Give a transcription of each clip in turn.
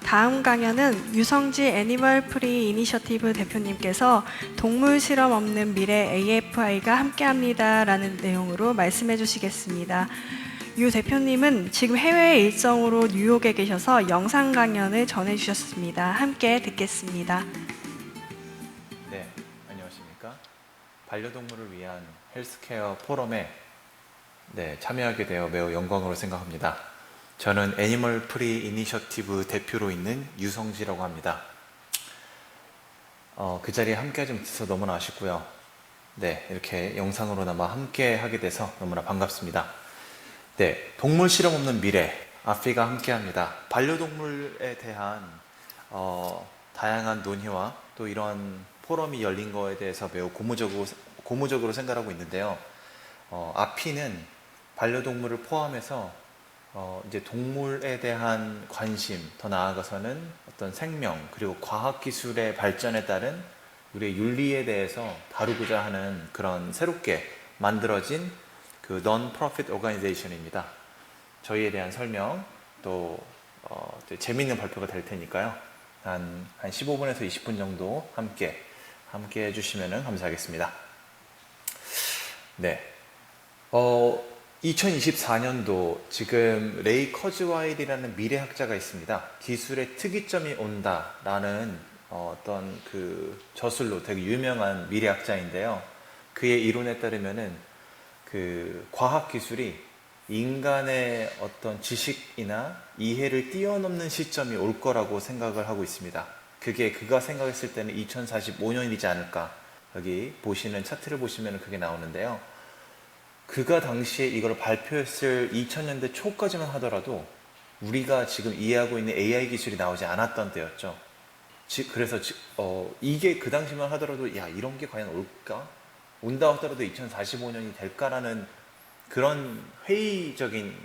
다음 강연은 유성지 애니멀 프리 이니셔티브 대표님께서 동물 실험 없는 미래 AFI가 함께합니다 라는 내용으로 말씀해 주시겠습니다. 유 대표님은 지금 해외 일정으로 뉴욕에 계셔서 영상 강연을 전해 주셨습니다. 함께 듣겠습니다. 네, 안녕하십니까. 반려동물을 위한 헬스케어 포럼에 참여하게 되어 매우 영광으로 생각합니다. 저는 애니멀 프리 이니셔티브 대표로 있는 유성지라고 합니다. 그 자리에 함께 하지 못해서 너무나 아쉽고요. 이렇게 영상으로나마 함께 하게 돼서 너무나 반갑습니다. 동물 실험 없는 미래, 아피가 함께 합니다. 반려동물에 대한 다양한 논의와 또 이런 포럼이 열린 거에 대해서 매우 고무적으로 생각하고 있는데요. 아피는 반려동물을 포함해서 이제 동물에 대한 관심, 더 나아가서는 어떤 생명 그리고 과학기술의 발전에 따른 우리의 윤리에 대해서 다루고자 하는 그런 새롭게 만들어진 그 non-profit organization입니다. 저희에 대한 설명 또 재미있는 발표가 될 테니까요. 한 15분에서 20분 정도 함께 해주시면 감사하겠습니다. 2024년도 지금 레이 커즈와일이라는 미래학자가 있습니다. 기술의 특이점이 온다라는 어떤 그 저술로 되게 유명한 미래학자인데요. 그의 이론에 따르면은 그 과학기술이 인간의 어떤 지식이나 이해를 뛰어넘는 시점이 올 거라고 생각을 하고 있습니다. 그가 생각했을 때는 2045년이지 않을까. 여기 보시는 차트를 보시면 그게 나오는데요. 그가 당시에 이걸 발표했을 2000년대 초까지만 하더라도 우리가 지금 이해하고 있는 AI 기술이 나오지 않았던 때였죠. 그래서 이게 그 당시만 하더라도 야, 이런 게 과연 올까? 온다 하더라도 2045년이 될까라는 그런 회의적인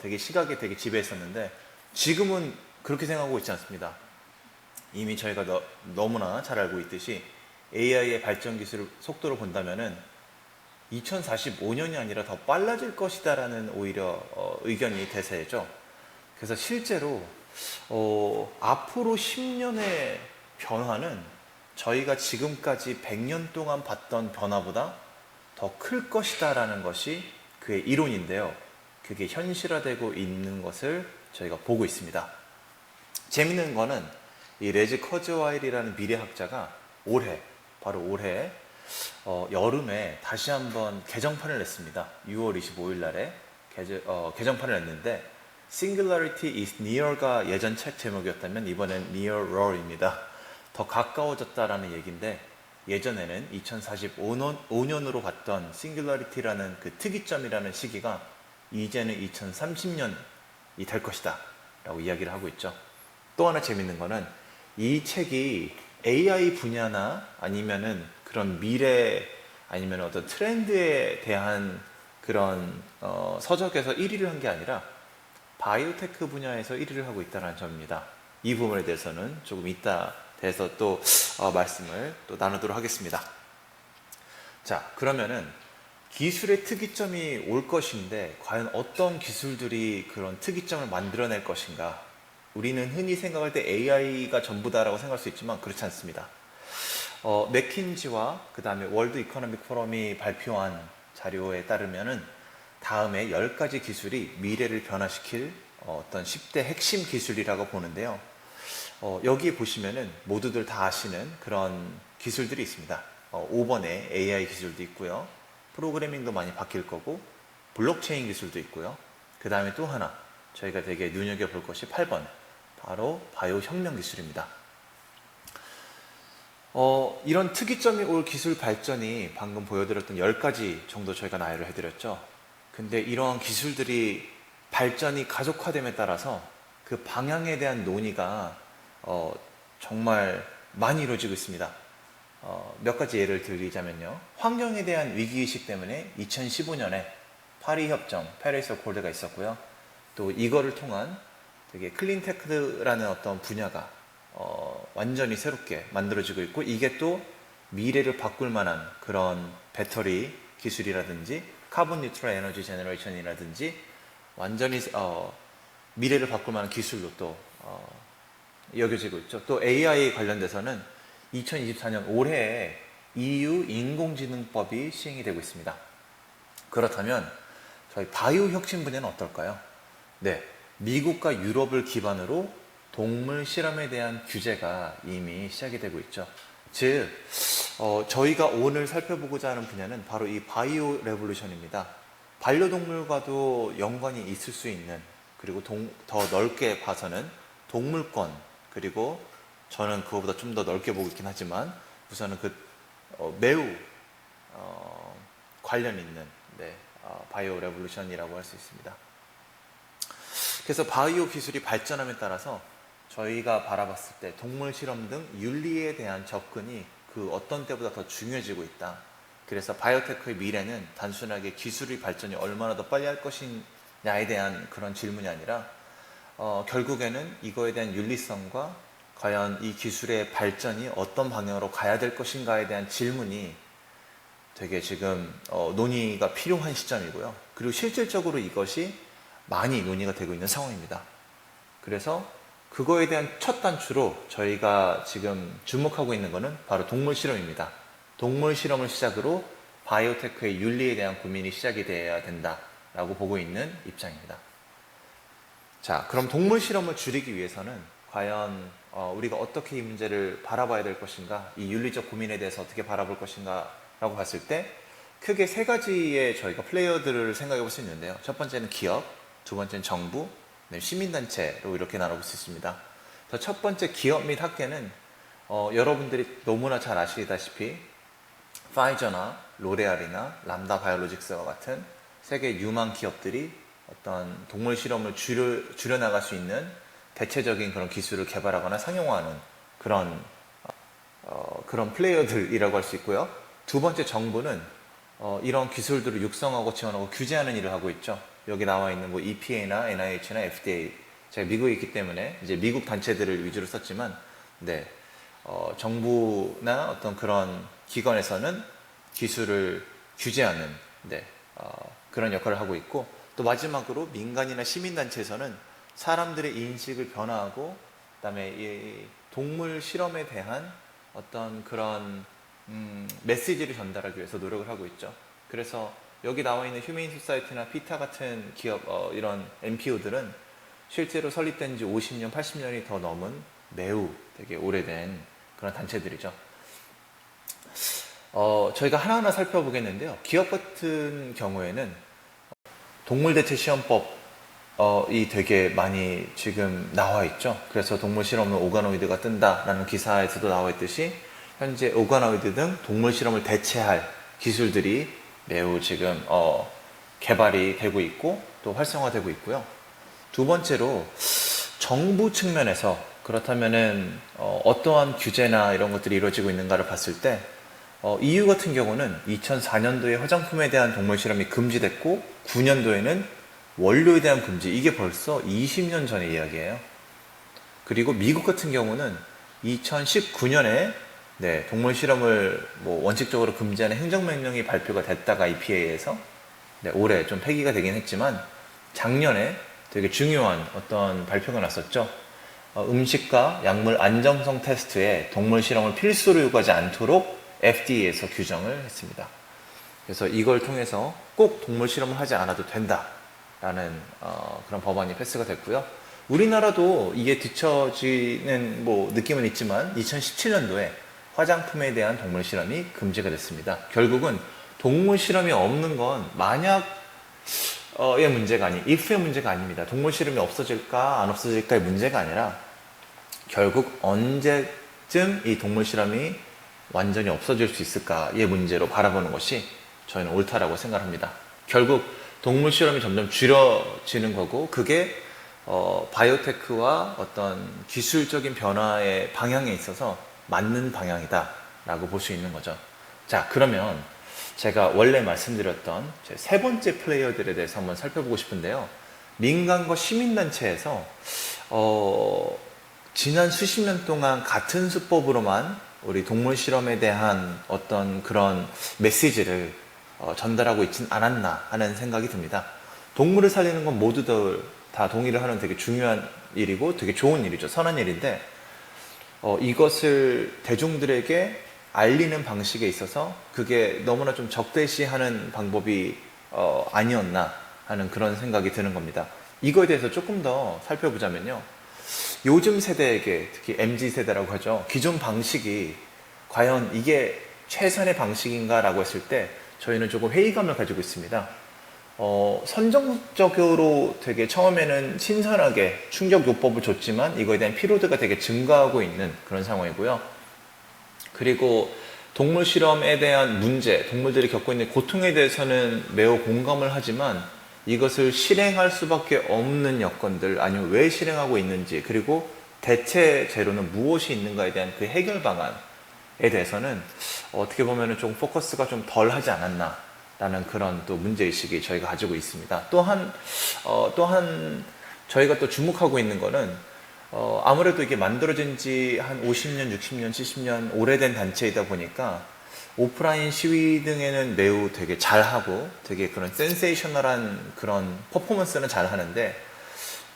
되게 시각에 되게 지배했었는데 지금은 그렇게 생각하고 있지 않습니다. 이미 저희가 너무나 잘 알고 있듯이 AI의 발전 기술 속도를 본다면은 2045년이 아니라 더 빨라질 것이다라는 오히려 의견이 대세죠. 그래서 실제로 앞으로 10년의 변화는 저희가 지금까지 100년 동안 봤던 변화보다 더 클 것이다라는 것이 그의 이론인데요. 그게 현실화되고 있는 것을 저희가 보고 있습니다. 재밌는 거는 이 레즈 커즈와일이라는 미래학자가 바로 올해 여름에 다시 한번 개정판을 냈습니다. 6월 25일 날에 개정판을 냈는데 Singularity is near가 예전 책 제목이었다면 이번엔 nearer입니다. 더 가까워졌다라는 얘기인데 예전에는 2045년으로 봤던 Singularity라는 그 특이점이라는 시기가 이제는 2030년이 될 것이다 라고 이야기를 하고 있죠. 또 하나 재밌는 거는 이 책이 AI 분야나 아니면은 그런 미래 아니면 어떤 트렌드에 대한 그런 서적에서 1위를 한 게 아니라 바이오테크 분야에서 1위를 하고 있다는 점입니다. 이 부분에 대해서는 조금 이따 대해서 또 말씀을 또 나누도록 하겠습니다. 자, 그러면은 기술의 특이점이 올 것인데 과연 어떤 기술들이 그런 특이점을 만들어낼 것인가? 우리는 흔히 생각할 때 AI가 전부다라고 생각할 수 있지만 그렇지 않습니다. 맥킨지와 그 다음에 월드 이코노믹 포럼이 발표한 자료에 따르면은 다음에 10가지 기술이 미래를 변화시킬 어떤 10대 핵심 기술이라고 보는데요. 여기 보시면은 모두들 다 아시는 그런 기술들이 있습니다. 5번에 AI 기술도 있고요. 프로그래밍도 많이 바뀔 거고 블록체인 기술도 있고요. 그 다음에 또 하나 저희가 되게 눈여겨볼 것이 8번 바로 바이오 혁명 기술입니다. 이런 특이점이 올 기술 발전이 방금 보여드렸던 10가지 정도 저희가 나열을 해드렸죠. 근데 이러한 기술들이 발전이 가속화됨에 따라서 그 방향에 대한 논의가 정말 많이 이루어지고 있습니다. 몇 가지 예를 드리자면요. 환경에 대한 위기의식 때문에 2015년에 파리 협정, 페리스 어코드가 있었고요. 또 이거를 통한 되게 클린테크라는 어떤 분야가 완전히 새롭게 만들어지고 있고 이게 또 미래를 바꿀 만한 그런 배터리 기술이라든지 카본 뉴트럴 에너지 제너레이션이라든지 완전히 미래를 바꿀 만한 기술로 또 여겨지고 있죠. 또 AI 관련돼서는 2024년 올해에 EU 인공지능법이 시행이 되고 있습니다. 그렇다면 저희 바이오 혁신 분야는 어떨까요? 네, 미국과 유럽을 기반으로 동물 실험에 대한 규제가 이미 시작이 되고 있죠. 즉, 저희가 오늘 살펴보고자 하는 분야는 바로 이 바이오 레볼루션입니다. 반려동물과도 연관이 있을 수 있는, 그리고 더 넓게 봐서는 동물권, 그리고 저는 그거보다 좀 더 넓게 보고 있긴 하지만 우선은 매우 관련 있는 바이오 레볼루션이라고 할 수 있습니다. 그래서 바이오 기술이 발전함에 따라서 저희가 바라봤을 때 동물 실험 등 윤리에 대한 접근이 그 어떤 때보다 더 중요해지고 있다. 그래서 바이오테크의 미래는 단순하게 기술의 발전이 얼마나 더 빨리 할 것이냐에 대한 그런 질문이 아니라 결국에는 이거에 대한 윤리성과 과연 이 기술의 발전이 어떤 방향으로 가야 될 것인가에 대한 질문이 되게 지금 논의가 필요한 시점이고요. 그리고 실질적으로 이것이 많이 논의가 되고 있는 상황입니다. 그래서 그거에 대한 첫 단추로 저희가 지금 주목하고 있는 것은 바로 동물 실험입니다. 동물 실험을 시작으로 바이오테크의 윤리에 대한 고민이 시작이 돼야 된다라고 보고 있는 입장입니다. 자, 그럼 동물 실험을 줄이기 위해서는 과연 우리가 어떻게 이 문제를 바라봐야 될 것인가, 이 윤리적 고민에 대해서 어떻게 바라볼 것인가 라고 봤을 때 크게 세 가지의 저희가 플레이어들을 생각해 볼 수 있는데요. 첫 번째는 기업, 두 번째는 정부, 시민단체로 이렇게 나눠볼 수 있습니다. 첫 번째 기업 및 학계는 여러분들이 너무나 잘 아시다시피 파이저나 로레알이나 람다 바이오로직스와 같은 세계 유망 기업들이 어떤 동물 실험을 줄여나갈 수 있는 대체적인 그런 기술을 개발하거나 상용화하는 그런 플레이어들이라고 할 수 있고요. 두 번째 정부는 이런 기술들을 육성하고 지원하고 규제하는 일을 하고 있죠. 여기 나와 있는 EPA나 NIH나 FDA, 제가 미국에 있기 때문에 이제 미국 단체들을 위주로 썼지만, 정부나 어떤 그런 기관에서는 기술을 규제하는 그런 역할을 하고 있고, 또 마지막으로 민간이나 시민단체에서는 사람들의 인식을 변화하고, 그다음에 이 동물 실험에 대한 어떤 그런 메시지를 전달하기 위해서 노력을 하고 있죠. 그래서 여기 나와 있는 휴메인 소사이티나 피타 같은 기업, 이런 NPO들은 실제로 설립된 지 50년, 80년이 더 넘은 매우 되게 오래된 그런 단체들이죠. 저희가 하나하나 살펴보겠는데요. 기업 같은 경우에는 동물대체시험법이 되게 많이 지금 나와 있죠. 그래서 동물 실험은 오가노이드가 뜬다라는 기사에서도 나와 있듯이 현재 오가노이드 등 동물 실험을 대체할 기술들이 매우 지금 개발이 되고 있고 또 활성화되고 있고요. 두 번째로 정부 측면에서 그렇다면은 어떠한 규제나 이런 것들이 이루어지고 있는가를 봤을 때 EU 같은 경우는 2004년도에 화장품에 대한 동물 실험이 금지됐고 9년도에는 원료에 대한 금지, 이게 벌써 20년 전의 이야기예요. 그리고 미국 같은 경우는 2019년에 동물 실험을 원칙적으로 금지하는 행정명령이 발표가 됐다가 EPA에서 올해 좀 폐기가 되긴 했지만 작년에 되게 중요한 어떤 발표가 났었죠. 음식과 약물 안정성 테스트에 동물 실험을 필수로 요구하지 않도록 FDA에서 규정을 했습니다. 그래서 이걸 통해서 꼭 동물 실험을 하지 않아도 된다라는 그런 법안이 패스가 됐고요. 우리나라도 이게 뒤처지는 느낌은 있지만 2017년도에 화장품에 대한 동물 실험이 금지가 됐습니다. 결국은 동물 실험이 없는 건 만약의 문제가 if의 문제가 아닙니다. 동물 실험이 없어질까 안 없어질까의 문제가 아니라 결국 언제쯤 이 동물 실험이 완전히 없어질 수 있을까의 문제로 바라보는 것이 저희는 옳다라고 생각합니다. 결국 동물 실험이 점점 줄여지는 거고 그게 바이오테크와 어떤 기술적인 변화의 방향에 있어서 맞는 방향이다 라고 볼 수 있는 거죠. 자, 그러면 제가 원래 말씀드렸던 제 세 번째 플레이어들에 대해서 한번 살펴보고 싶은데요. 민간과 시민단체에서 지난 수십 년 동안 같은 수법으로만 우리 동물 실험에 대한 어떤 그런 메시지를 전달하고 있진 않았나 하는 생각이 듭니다. 동물을 살리는 건 모두들 다 동의를 하는 되게 중요한 일이고 되게 좋은 일이죠. 선한 일인데 이것을 대중들에게 알리는 방식에 있어서 그게 너무나 좀 적대시하는 방법이 아니었나 하는 그런 생각이 드는 겁니다. 이거에 대해서 조금 더 살펴보자면요. 요즘 세대에게, 특히 MZ세대라고 하죠. 기존 방식이 과연 이게 최선의 방식인가라고 했을 때 저희는 조금 회의감을 가지고 있습니다. 선정적으로 되게 처음에는 신선하게 충격요법을 줬지만 이거에 대한 피로도가 되게 증가하고 있는 그런 상황이고요. 그리고 동물 실험에 대한 문제, 동물들이 겪고 있는 고통에 대해서는 매우 공감을 하지만 이것을 실행할 수밖에 없는 여건들, 아니면 왜 실행하고 있는지, 그리고 대체 재료는 무엇이 있는가에 대한 그 해결 방안에 대해서는 어떻게 보면 좀 포커스가 좀 덜 하지 않았나 라는 그런 또 문제의식이 저희가 가지고 있습니다. 또한 저희가 또 주목하고 있는 거는 아무래도 이게 만들어진 지 한 50년, 60년, 70년 오래된 단체이다 보니까 오프라인 시위 등에는 매우 되게 잘하고 되게 그런 센세이셔널한 그런 퍼포먼스는 잘 하는데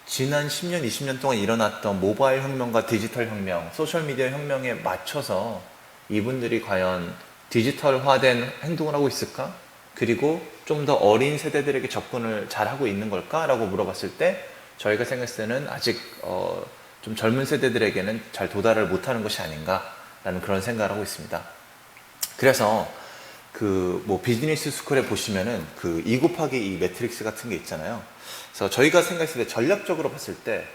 지난 10년, 20년 동안 일어났던 모바일 혁명과 디지털 혁명, 소셜미디어 혁명에 맞춰서 이분들이 과연 디지털화된 행동을 하고 있을까? 그리고 좀 더 어린 세대들에게 접근을 잘하고 있는 걸까? 라고 물어봤을 때 저희가 생각했을 때는 아직 좀 젊은 세대들에게는 잘 도달을 못하는 것이 아닌가라는 그런 생각을 하고 있습니다. 그래서 비즈니스 스쿨에 보시면은 2 곱하기 2 매트릭스 같은 게 있잖아요. 그래서 저희가 생각했을 때 전략적으로 봤을 때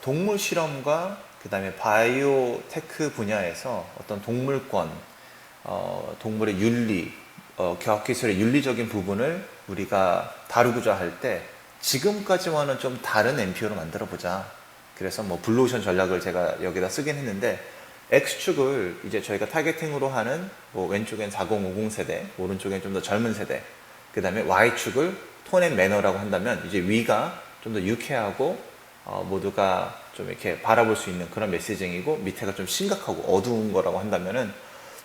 동물 실험과 그 다음에 바이오 테크 분야에서 어떤 동물권, 동물의 윤리, 과학기술의 윤리적인 부분을 우리가 다루고자 할 때 지금까지와는 좀 다른 MPO로 만들어 보자. 그래서 블루오션 전략을 제가 여기다 쓰긴 했는데 X축을 이제 저희가 타겟팅으로 하는 왼쪽엔 4050 세대, 오른쪽엔 좀 더 젊은 세대, 그 다음에 Y축을 톤 앤 매너라고 한다면 이제 위가 좀 더 유쾌하고 모두가 좀 이렇게 바라볼 수 있는 그런 메시징이고 밑에가 좀 심각하고 어두운 거라고 한다면은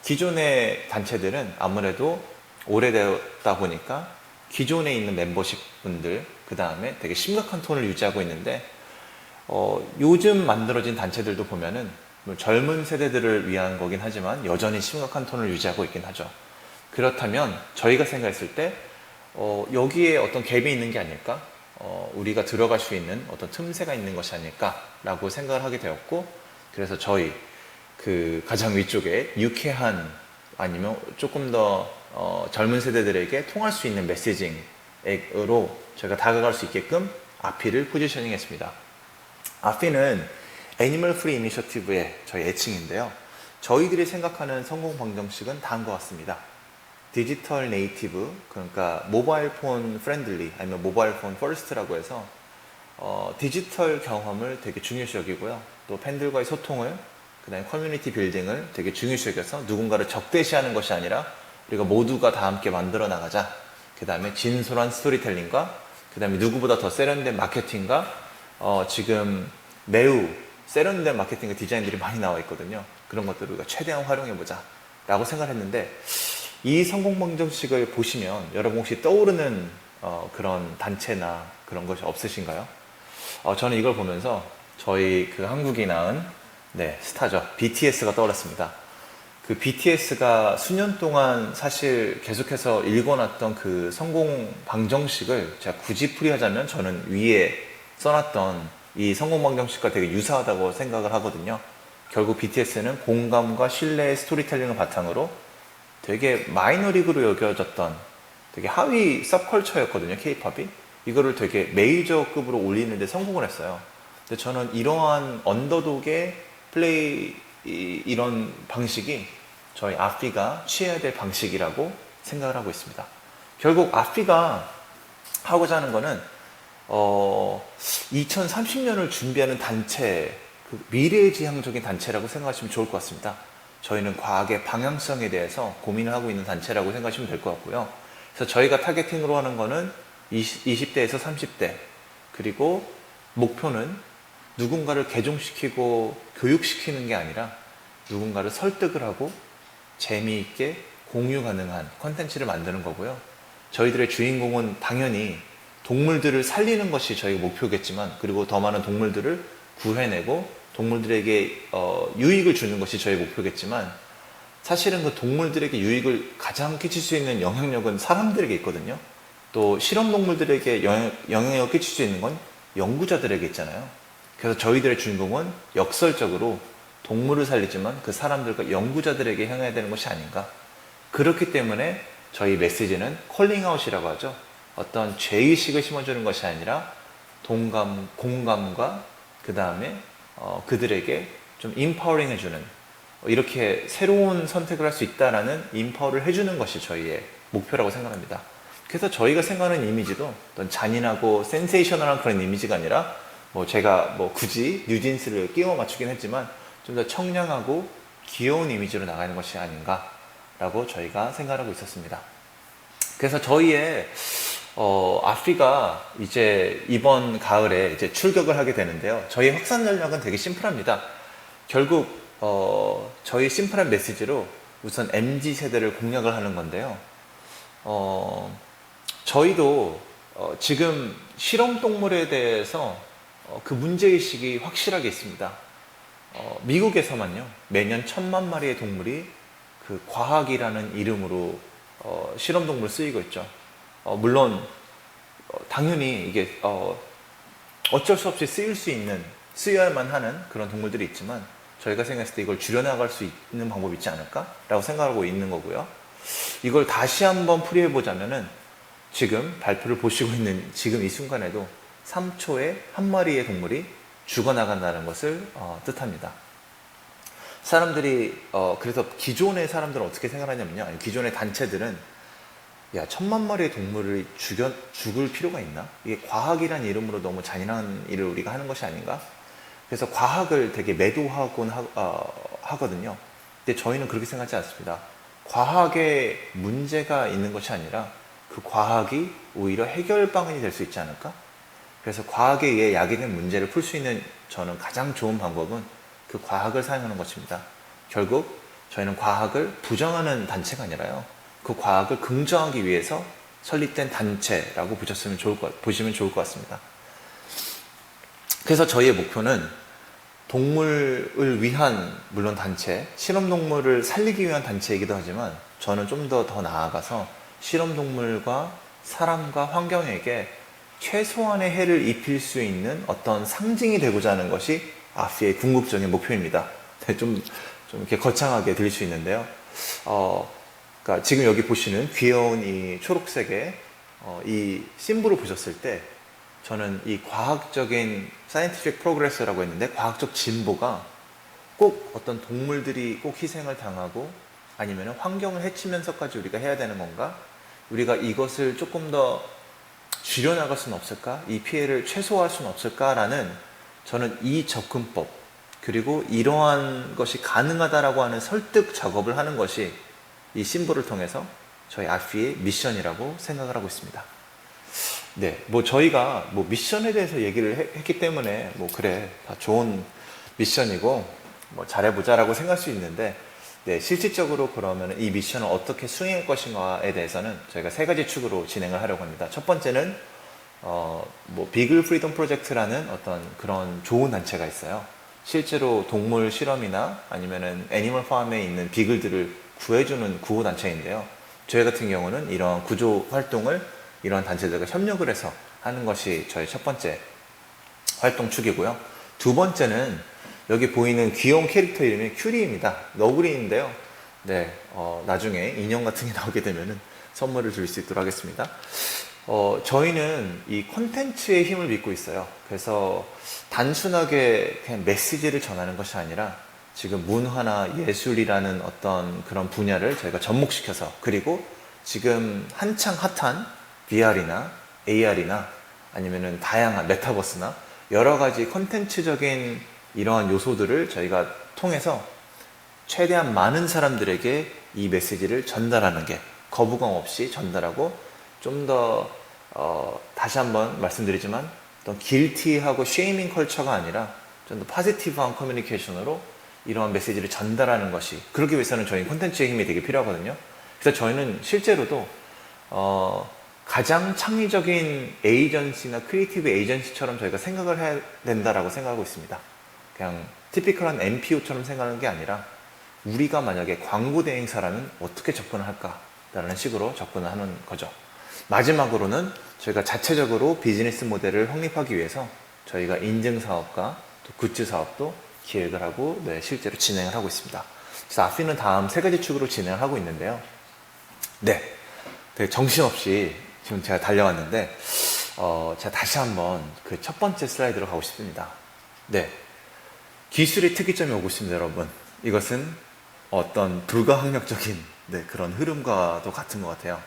기존의 단체들은 아무래도 오래되다 보니까 기존에 있는 멤버십 분들 그 다음에 되게 심각한 톤을 유지하고 있는데 요즘 만들어진 단체들도 보면은 젊은 세대들을 위한 거긴 하지만 여전히 심각한 톤을 유지하고 있긴 하죠. 그렇다면 저희가 생각했을 때 여기에 어떤 갭이 있는 게 아닐까? 우리가 들어갈 수 있는 어떤 틈새가 있는 것이 아닐까라고 생각을 하게 되었고, 그래서 저희 가장 위쪽에 유쾌한 아니면 조금 더 젊은 세대들에게 통할 수 있는 메시징으로 저희가 다가갈 수 있게끔 아피를 포지셔닝 했습니다. 아피는 애니멀 프리 이니셔티브의 저희 애칭인데요. 저희들이 생각하는 성공 방정식은 다음과 같습니다. 디지털 네이티브, 그러니까 모바일 폰 프렌들리 아니면 모바일 폰 퍼스트라고 해서 디지털 경험을 되게 중요시 여기고요. 또 팬들과의 소통을, 그 다음에 커뮤니티 빌딩을 되게 중요시 여겨서 누군가를 적대시하는 것이 아니라 우리가 모두가 다 함께 만들어 나가자. 그 다음에 진솔한 스토리텔링과 그 다음에 누구보다 더 세련된 마케팅과 지금 매우 세련된 마케팅과 디자인들이 많이 나와 있거든요. 그런 것들을 우리가 최대한 활용해보자 라고 생각을 했는데, 이 성공 방정식을 보시면 여러분 혹시 떠오르는 그런 단체나 그런 것이 없으신가요? 저는 이걸 보면서 저희 한국이 낳은 스타죠. BTS가 떠올랐습니다. BTS가 수년 동안 사실 계속해서 읽어놨던 그 성공 방정식을 제가 굳이 풀이하자면 저는 위에 써놨던 이 성공 방정식과 되게 유사하다고 생각을 하거든요. 결국 BTS는 공감과 신뢰의 스토리텔링을 바탕으로 되게 마이너리그로 여겨졌던 되게 하위 서브컬처였거든요. K-팝이. 이거를 되게 메이저급으로 올리는데 성공을 했어요. 근데 저는 이러한 언더독의 플레이 이런 방식이 저희 아피가 취해야 될 방식이라고 생각을 하고 있습니다. 결국 아피가 하고자 하는 거는 2030년을 준비하는 단체, 미래지향적인 단체라고 생각하시면 좋을 것 같습니다. 저희는 과학의 방향성에 대해서 고민을 하고 있는 단체라고 생각하시면 될 것 같고요. 그래서 저희가 타겟팅으로 하는 거는 20대에서 30대, 그리고 목표는 누군가를 개종시키고 교육시키는 게 아니라 누군가를 설득을 하고 재미있게 공유 가능한 컨텐츠를 만드는 거고요. 저희들의 주인공은 당연히 동물들을 살리는 것이 저희 목표겠지만, 그리고 더 많은 동물들을 구해내고 동물들에게 유익을 주는 것이 저희 목표겠지만 사실은 그 동물들에게 유익을 가장 끼칠 수 있는 영향력은 사람들에게 있거든요. 또 실험동물들에게 영향력을 끼칠 수 있는 건 연구자들에게 있잖아요. 그래서 저희들의 주인공은 역설적으로 동물을 살리지만 그 사람들과 연구자들에게 향해야 되는 것이 아닌가. 그렇기 때문에 저희 메시지는 콜링아웃이라고 하죠. 어떤 죄의식을 심어주는 것이 아니라 공감과 그 다음에 그들에게 좀 인파워링 해주는, 이렇게 새로운 선택을 할 수 있다라는 인파워를 해주는 것이 저희의 목표라고 생각합니다. 그래서 저희가 생각하는 이미지도 어떤 잔인하고 센세이셔널한 그런 이미지가 아니라 제가 굳이 뉴진스를 끼워 맞추긴 했지만 좀 더 청량하고 귀여운 이미지로 나가는 것이 아닌가라고 저희가 생각하고 있었습니다. 그래서 저희의 아피가 이제 이번 가을에 이제 출격을 하게 되는데요. 저희 확산 전략은 되게 심플합니다. 결국 저희 심플한 메시지로 우선 MZ 세대를 공략을 하는 건데요. 저희도 지금 실험 동물에 대해서 그 문제의식이 확실하게 있습니다. 미국에서만요, 매년 1,000만 마리의 동물이 그 과학이라는 이름으로 실험 동물 쓰이고 있죠. 물론 당연히 이게 어쩔 수 없이 쓰여야만 하는 그런 동물들이 있지만 저희가 생각했을 때 이걸 줄여나갈 수 있는 방법이 있지 않을까라고 생각하고 있는 거고요. 이걸 다시 한번 풀이해 보자면은 지금 발표를 보시고 있는 지금 이 순간에도 3초에 한 마리의 동물이 죽어나간다는 것을 뜻합니다. 사람들이 그래서 기존의 사람들은 어떻게 생각하냐면요, 기존의 단체들은 1,000만 마리의 동물을 죽을 필요가 있나? 이게 과학이란 이름으로 너무 잔인한 일을 우리가 하는 것이 아닌가? 그래서 과학을 되게 매도하곤 하거든요. 근데 저희는 그렇게 생각하지 않습니다. 과학에 문제가 있는 것이 아니라 그 과학이 오히려 해결 방안이 될 수 있지 않을까? 그래서 과학에 의해 야기된 문제를 풀 수 있는 저는 가장 좋은 방법은 그 과학을 사용하는 것입니다. 결국 저희는 과학을 부정하는 단체가 아니라요, 그 과학을 긍정하기 위해서 설립된 단체라고 보시면 좋을 것 같습니다. 그래서 저희의 목표는 동물을 위한, 물론 단체, 실험동물을 살리기 위한 단체이기도 하지만 저는 좀 더 나아가서 실험동물과 사람과 환경에게 최소한의 해를 입힐 수 있는 어떤 상징이 되고자 하는 것이 아피의 궁극적인 목표입니다. 좀 이렇게 거창하게 들릴 수 있는데요. 그러니까 지금 여기 보시는 귀여운 이 초록색의 이 심볼을 보셨을 때 저는 이 과학적인 scientific progress라고 했는데, 과학적 진보가 꼭 어떤 동물들이 꼭 희생을 당하고 아니면 환경을 해치면서까지 우리가 해야 되는 건가? 우리가 이것을 조금 더 줄여나갈 수는 없을까? 이 피해를 최소화할 수는 없을까라는, 저는 이 접근법, 그리고 이러한 것이 가능하다라고 하는 설득 작업을 하는 것이 이 심볼을 통해서 저희 아피의 미션이라고 생각을 하고 있습니다. 네, 저희가 미션에 대해서 얘기를 했기 때문에 그래, 다 좋은 미션이고 잘해보자라고 생각할 수 있는데, 네, 실질적으로 그러면 이 미션을 어떻게 수행할 것인가에 대해서는 저희가 3가지 축으로 진행을 하려고 합니다. 첫 번째는 비글 프리덤 프로젝트라는 어떤 그런 좋은 단체가 있어요. 실제로 동물 실험이나 아니면은 애니멀 팜에 있는 비글들을 구해주는 구호 단체인데요. 저희 같은 경우는 이런 구조 활동을 이런 단체들과 협력을 해서 하는 것이 저희 첫 번째 활동 축이고요. 두 번째는 여기 보이는 귀여운 캐릭터 이름이 큐리입니다. 너구리인데요. 네, 나중에 인형 같은 게 나오게 되면은 선물을 드릴 수 있도록 하겠습니다. 저희는 이 콘텐츠의 힘을 믿고 있어요. 그래서 단순하게 그냥 메시지를 전하는 것이 아니라 지금 문화나 예술이라는 어떤 그런 분야를 저희가 접목시켜서, 그리고 지금 한창 핫한 VR이나 AR이나 아니면은 다양한 메타버스나 여러 가지 콘텐츠적인 이러한 요소들을 저희가 통해서 최대한 많은 사람들에게 이 메시지를 전달하는 게, 거부감 없이 전달하고, 좀 더 다시 한번 말씀드리지만 어떤 길티하고 쉐이밍 컬처가 아니라 좀 더 파지티브한 커뮤니케이션으로 이러한 메시지를 전달하는 것이, 그러기 위해서는 저희 콘텐츠의 힘이 되게 필요하거든요. 그래서 저희는 실제로도 가장 창의적인 에이전시나 크리에이티브 에이전시처럼 저희가 생각을 해야 된다라고 생각하고 있습니다. 그냥 티피컬한 NPO처럼 생각하는 게 아니라 우리가 만약에 광고 대행사라면 어떻게 접근을 할까라는 식으로 접근을 하는 거죠. 마지막으로는 저희가 자체적으로 비즈니스 모델을 확립하기 위해서 저희가 인증 사업과 또 굿즈 사업도 기획을 하고 실제로 진행을 하고 있습니다. 그래서 아피는 다음 세 가지 축으로 진행을 하고 있는데요. 되게 정신없이 지금 제가 달려왔는데 제가 다시 한번 그 첫 번째 슬라이드로 가고 싶습니다. 기술의 특이점이 오고 있습니다, 여러분. 이것은 어떤 불가항력적인 그런 흐름과도 같은 것 같아요.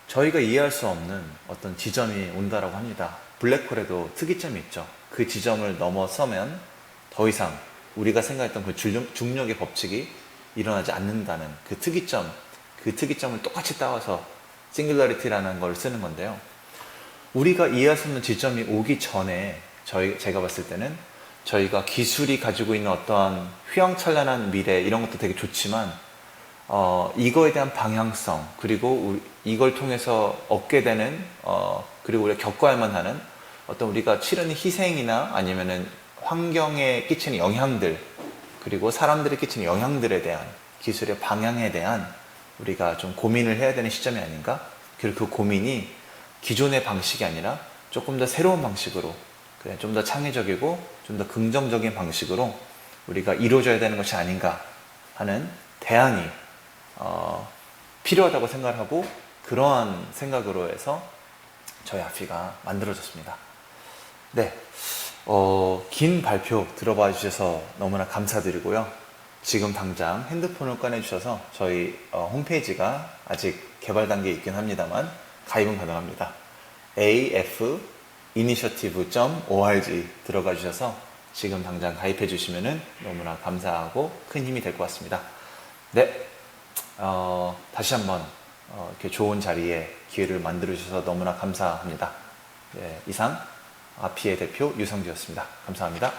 저희가 이해할 수 없는 어떤 지점이 온다라고 합니다. 블랙홀에도 특이점이 있죠. 그 지점을 넘어서면 더 이상 우리가 생각했던 그 중력의 법칙이 일어나지 않는다는 그 특이점을 똑같이 따와서 싱귤러리티라는 걸 쓰는 건데요. 우리가 이해할 수 없는 지점이 오기 전에 제가 봤을 때는 저희가 기술이 가지고 있는 어떠한 휘황찬란한 미래 이런 것도 되게 좋지만 이거에 대한 방향성 그리고 이걸 통해서 얻게 되는 그리고 우리가 겪어야만 하는 어떤 우리가 치르는 희생이나 아니면은 환경에 끼치는 영향들 그리고 사람들이 끼치는 영향들에 대한 기술의 방향에 대한 우리가 좀 고민을 해야 되는 시점이 아닌가. 그리고 그 고민이 기존의 방식이 아니라 조금 더 새로운 방식으로 좀 더 창의적이고 좀 더 긍정적인 방식으로 우리가 이루어져야 되는 것이 아닌가 하는 대안이 필요하다고 생각을 하고 그러한 생각으로 해서 저희 아피가 만들어졌습니다. 긴 발표 들어봐 주셔서 너무나 감사드리고요. 지금 당장 핸드폰을 꺼내주셔서 저희 홈페이지가 아직 개발 단계에 있긴 합니다만 가입은 가능합니다. afinitiative.org 들어가 주셔서 지금 당장 가입해 주시면 너무나 감사하고 큰 힘이 될 것 같습니다. 다시 한번 이렇게 좋은 자리에 기회를 만들어 주셔서 너무나 감사합니다. 이상 아피의 대표 유성주였습니다. 감사합니다.